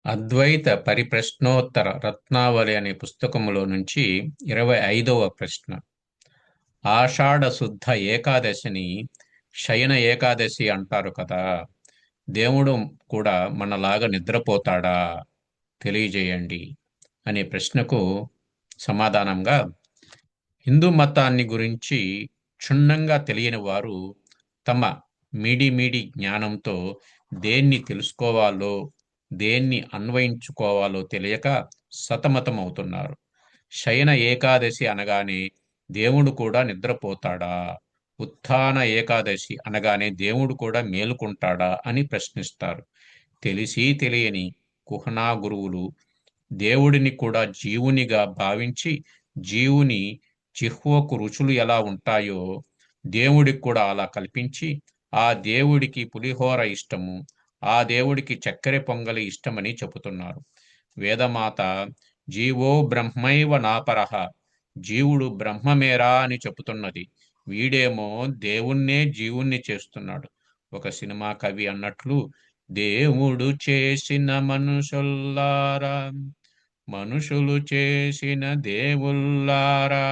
అద్వైత పరిప్రశ్నోత్తర రత్నావళి అనే పుస్తకములో నుంచి 25వ ప్రశ్న. ఆషాఢ శుద్ధ ఏకాదశిని శయన ఏకాదశి అంటారు కదా. దేవుడు కూడా మనలాగా నిద్రపోతాడా? తెలియజేయండి అనే ప్రశ్నకు సమాధానంగా, హిందూ మతాన్ని గురించి క్షుణ్ణంగా తెలియని వారు తమ మీడి జ్ఞానంతో దేన్ని తెలుసుకోవాలో, దేన్ని అన్వయించుకోవాలో తెలియక సతమతమవుతున్నారు. శయన ఏకాదశి అనగానే దేవుడు కూడా నిద్రపోతాడా? ఉత్థాన ఏకాదశి అనగానే దేవుడు కూడా మేలుకుంటాడా అని ప్రశ్నిస్తారు. తెలిసి తెలియని కుహనా గురువులు దేవుడిని కూడా జీవునిగా భావించి, జీవుని జిహ్వకు రుచులు ఎలా ఉంటాయో దేవుడికి కూడా అలా కల్పించి, ఆ దేవుడికి పులిహోర ఇష్టము, ఆ దేవుడికి చక్కెర పొంగలి ఇష్టమని చెబుతున్నారు. వేదమాత జీవో బ్రహ్మైవ నాపరహ, జీవుడు బ్రహ్మమేరా అని చెబుతున్నది. వీడేమో దేవుణ్ణే జీవుణ్ణి చేస్తున్నాడు. ఒక సినిమా కవి అన్నట్లు, దేవుడు చేసిన మనుషుల్లారా, మనుషులు చేసిన దేవుల్లారా,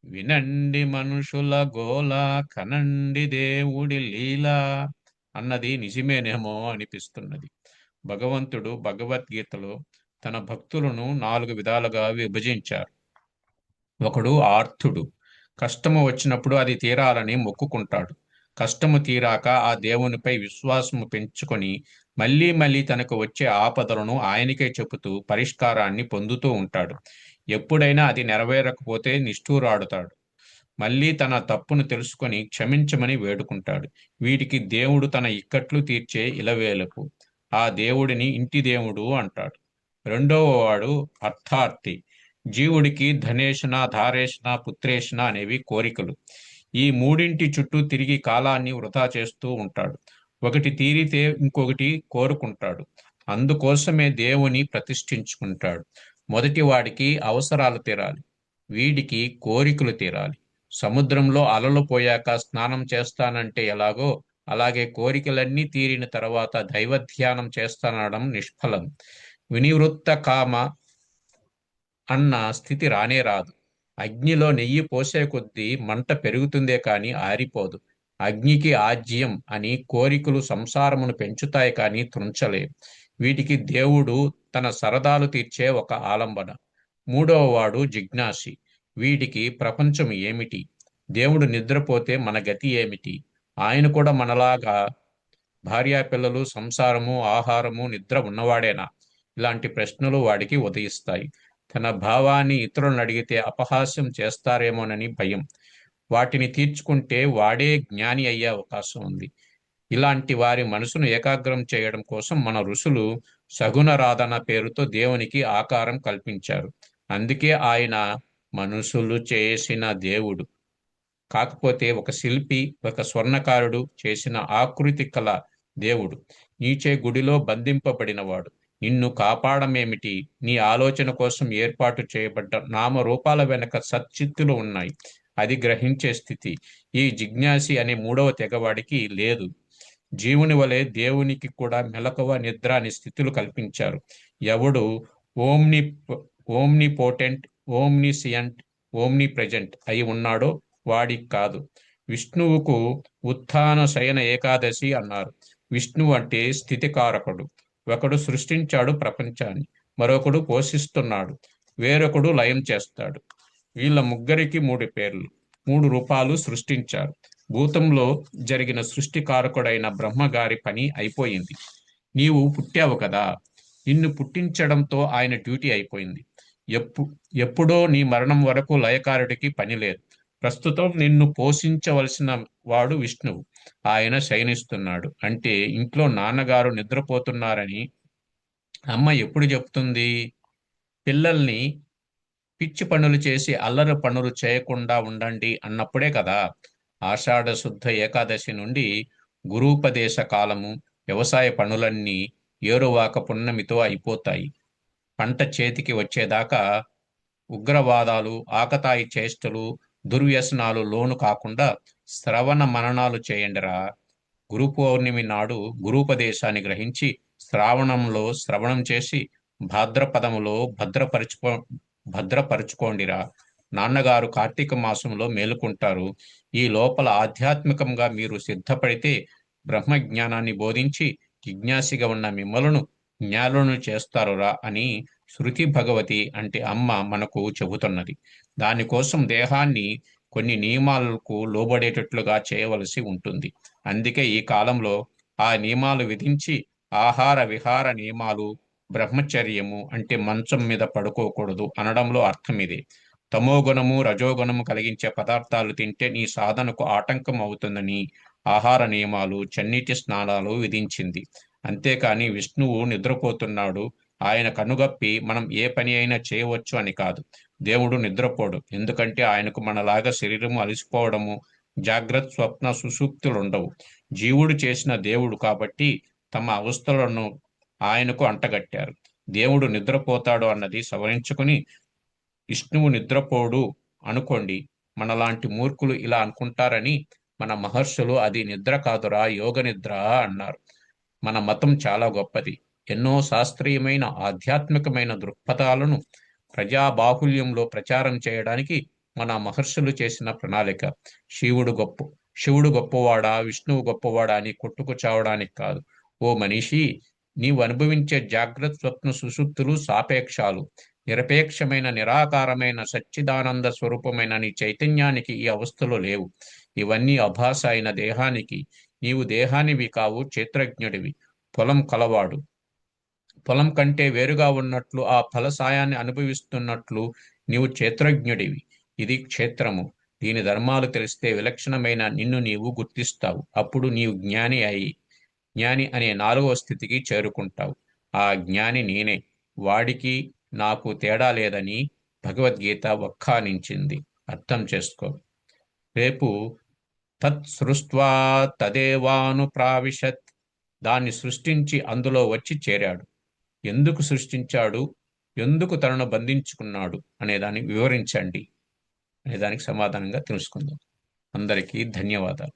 వినండి మనుషుల గోల, కనండి దేవుడి లీల అన్నది నిజమేనేమో అనిపిస్తున్నది. భగవంతుడు భగవద్గీతలో తన భక్తులను 4 విధాలుగా విభజించారు. ఒకడు ఆర్తుడు. కష్టము వచ్చినప్పుడు అది తీరాలని మొక్కుకుంటాడు. కష్టము తీరాక ఆ దేవునిపై విశ్వాసము పెంచుకొని మళ్ళీ మళ్ళీ తనకు వచ్చే ఆపదలను ఆయనకే చెబుతూ పరిష్కారాన్ని పొందుతూ ఉంటాడు. ఎప్పుడైనా అది నెరవేరకపోతే నిష్ఠూరాడుతాడు. మళ్ళీ తన తప్పును తెలుసుకొని క్షమించమని వేడుకుంటాడు. వీటికి దేవుడు తన ఇక్కట్లు తీర్చే ఇలవేలుపు. ఆ దేవుడిని ఇంటి దేవుడు అంటాడు. రెండవ వాడు అర్థార్థి. జీవుడికి ధనేషణ, ధారేషణ, పుత్రేషణ అనేవి కోరికలు. ఈ మూడింటి చుట్టూ తిరిగి కాలాన్ని వృధా చేస్తూ ఉంటాడు. ఒకటి తీరితే ఇంకొకటి కోరుకుంటాడు. అందుకోసమే దేవుని ప్రతిష్ఠించుకుంటాడు. మొదటి వాడికి అవసరాలు తీరాలి, వీడికి కోరికలు తీరాలి. సముద్రంలో అలలు పోయాక స్నానం చేస్తానంటే ఎలాగో, అలాగే కోరికలన్నీ తీరిన తర్వాత దైవధ్యానం చేస్తానడం నిష్ఫలం. వినివృత్త కామ అన్న స్థితి రానే రాదు. అగ్నిలో నెయ్యి పోసే కొద్దీ మంట పెరుగుతుందే కాని ఆరిపోదు. అగ్నికి ఆజ్యం అని కోరికలు సంసారమును పెంచుతాయి కానీ త్రుంచలేవు. వీటికి దేవుడు తన సరదాలు తీర్చే ఒక ఆలంబన. మూడవ వాడు జిజ్ఞాసి. వీడికి ప్రపంచం ఏమిటి? దేవుడు నిద్రపోతే మన గతి ఏమిటి? ఆయన కూడా మనలాగా భార్యాపిల్లలు, సంసారము, ఆహారము, నిద్ర ఉన్నవాడేనా? ఇలాంటి ప్రశ్నలు వాడికి ఉదయిస్తాయి. తన భావాన్ని ఇతరులను అడిగితే అపహాస్యం చేస్తారేమోనని భయం. వాటిని తీర్చుకుంటే వాడే జ్ఞాని అయ్యే అవకాశం ఉంది. ఇలాంటి వారి మనసును ఏకాగ్రం చేయడం కోసం మన ఋషులు సగుణరాధన పేరుతో దేవునికి ఆకారం కల్పించారు. అందుకే ఆయన మనుషులు చేసిన దేవుడు. కాకపోతే ఒక శిల్పి, ఒక స్వర్ణకారుడు చేసిన ఆకృతి కల దేవుడు. నీచే గుడిలో బంధింపబడినవాడు. నిన్ను కాపాడమేమిటి? నీ ఆలోచన కోసం ఏర్పాటు చేయబడ్డ నామరూపాల వెనక సచ్చిత్తులు ఉన్నాయి. అది గ్రహించే స్థితి ఈ జిజ్ఞాసి అనే మూడవ తెగవాడికి లేదు. జీవుని వలె దేవునికి కూడా మెలకువ, నిద్ర అనే స్థితులు కల్పించారు. ఎవడు omni omni potent, omniscient, omni present అయి ఉన్నాడో వాడికి కాదు. విష్ణువుకు ఉత్థాన శయన ఏకాదశి అన్నారు. విష్ణువు అంటే స్థితికారకుడు. ఒకడు సృష్టించాడు ప్రపంచాన్ని, మరొకడు పోషిస్తున్నాడు, వేరొకడు లయం చేస్తాడు. వీళ్ళ ముగ్గురికి 3 పేర్లు, 3 రూపాలు సృష్టించారు. భూతంలో జరిగిన సృష్టికారకుడైన బ్రహ్మగారి పని అయిపోయింది. నీవు పుట్టావు కదా, నిన్ను పుట్టించడంతో ఆయన డ్యూటీ అయిపోయింది. ఎప్పు ఎప్పుడో నీ మరణం వరకు లయకారుడికి పని లేదు. ప్రస్తుతం నిన్ను పోషించవలసిన వాడు విష్ణువు. ఆయన శయనిస్తున్నాడు. అంటే ఇంట్లో నాన్నగారు నిద్రపోతున్నారని అమ్మ ఎప్పుడు చెప్తుంది? పిల్లల్ని పిచ్చి పనులు చేసి అల్లరి పనులు చేయకుండా ఉండండి అన్నప్పుడే కదా. ఆషాఢ శుద్ధ ఏకాదశి నుండి గురూపదేశ కాలము. వ్యవసాయ పనులన్నీ ఏరువాక పున్నమితో అయిపోతాయి. పంట చేతికి వచ్చేదాకా ఉగ్రవాదాలు, ఆకతాయి చేష్టలు, దుర్వ్యసనాలు లోను కాకుండా శ్రవణ మననాలు చేయండిరా. గురు పౌర్ణమి నాడు గురూపదేశాన్ని గ్రహించి శ్రావణంలో శ్రవణం చేసి భాద్రపదములో భద్రపరుచుకోండిరా. నాన్నగారు కార్తీక మాసంలో మేలుకుంటారు. ఈ లోపల ఆధ్యాత్మికంగా మీరు సిద్ధపడితే బ్రహ్మజ్ఞానాన్ని బోధించి జిజ్ఞాసిగా ఉన్న మిమ్మలను జ్ఞానులను చేస్తారురా అని శృతి భగవతి అంటే అమ్మ మనకు చెబుతున్నది. దానికోసం దేహాన్ని కొన్ని నియమాలకు లోబడేటట్లుగా చేయవలసి ఉంటుంది. అందుకే ఈ కాలంలో ఆ నియమాలు విధించి ఆహార విహార నియమాలు, బ్రహ్మచర్యము అంటే మంచం మీద పడుకోకూడదు అనడంలో అర్థం ఇదే. తమోగుణము రజోగుణము కలిగించే పదార్థాలు తింటే నీ సాధనకు ఆటంకం అవుతుందని ఆహార నియమాలు, చన్నీటి స్నానాలు విధించింది. అంతేకాని విష్ణువు నిద్రపోతున్నాడు, ఆయన కనుగప్పి మనం ఏ పని అయినా చేయవచ్చు అని కాదు. దేవుడు నిద్రపోడు, ఎందుకంటే ఆయనకు మనలాగా శరీరము అలసిపోవడము, జాగ్రత్త స్వప్న సుషుప్తులుండవు. జీవుడు చేసిన దేవుడు కాబట్టి తమ అవస్థలను ఆయనకు అంటగట్టారు. దేవుడు నిద్రపోతాడు అన్నది సవరించుకుని విష్ణువు నిద్రపోడు అనుకోండి. మనలాంటి మూర్ఖులు ఇలా అనుకుంటారని మన మహర్షులు అది నిద్ర కాదురా యోగ నిద్ర అన్నారు. మన మతం చాలా గొప్పది. ఎన్నో శాస్త్రీయమైన ఆధ్యాత్మికమైన దృక్పథాలను ప్రజాబాహుల్యంలో ప్రచారం చేయడానికి మన మహర్షులు చేసిన ప్రణాళిక. శివుడు గొప్పవాడా విష్ణువు గొప్పవాడా అని కొట్టుకు చావడానికి కాదు. ఓ మనిషి, నీవు అనుభవించే జాగ్రత్త స్వప్న సుషుప్తులు సాపేక్షాలు. నిరపేక్షమైన నిరాకారమైన సచ్చిదానంద స్వరూపమైన నీ చైతన్యానికి ఈ అవస్థలు లేవు. ఇవన్నీ అభాస అయిన దేహానికి. నీవు దేహానివి కావు, క్షేత్రజ్ఞుడివి. పొలం కలవాడు పొలం కంటే వేరుగా ఉన్నట్లు, ఆ ఫల సాయాన్ని అనుభవిస్తున్నట్లు నీవు క్షేత్రజ్ఞుడివి. ఇది క్షేత్రము. దీని ధర్మాలు తెలిస్తే విలక్షణమైన నిన్ను నీవు గుర్తిస్తావు. అప్పుడు నీవు జ్ఞాని అనే 4వ స్థితికి చేరుకుంటావు. ఆ జ్ఞాని నేనే. వాడికి నాకు తేడా లేదని భగవద్గీత వక్కానించింది. అర్థం చేసుకో. రేపు తత్ సృష్ట్వా తదేవానుప్రావిశత్, దాన్ని సృష్టించి అందులో వచ్చి చేరాడు. ఎందుకు సృష్టించాడు, ఎందుకు తనను బంధించుకున్నాడు అనేదాన్ని వివరించండి అనేదానికి సమాధానంగా తెలుసుకుందాం. అందరికీ ధన్యవాదాలు.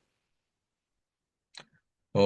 ఓ